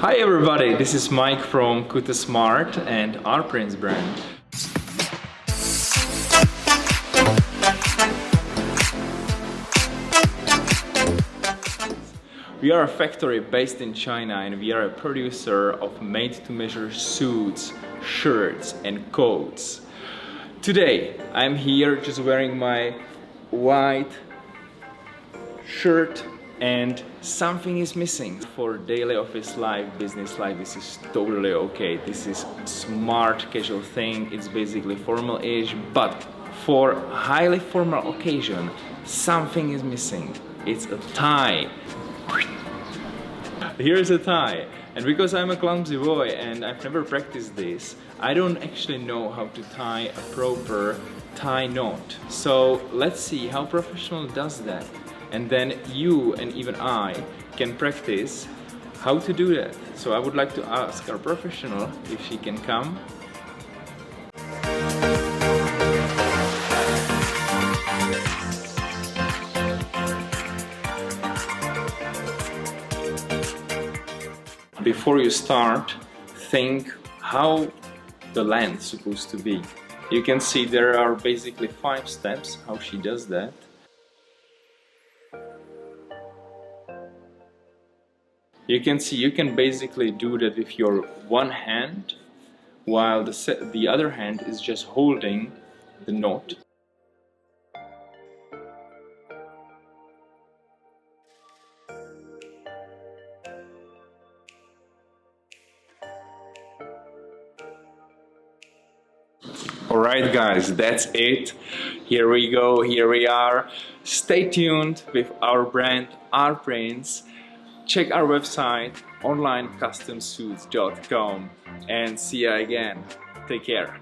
Hi everybody, this is Mike from Kuta Smart and R.Prince brand. We are a factory based in China and we are a producer of made-to-measure suits, shirts and coats. Today I'm here just wearing my white shirt and something is missing. For daily office life, business life, this is totally okay. This is smart casual thing, it's basically formal-ish, but for highly formal occasion, something is missing. It's a tie. Here's a tie. And because I'm a clumsy boy and I've never practiced this, I don't actually know how to tie a proper tie knot. So let's see how professional does that. And then you and even I can practice how to do that. So I would like to ask our professional if she can come. Before you start, think how the length is supposed to be. You can see there are basically 5 steps how she does that. You can see you can basically do that with your one hand while the other hand is just holding the knot. Alright guys, that's it. Here we go, here we are. Stay tuned with our brand R.Prince. Check our website onlinecustomsuits.com and see you again. Take care.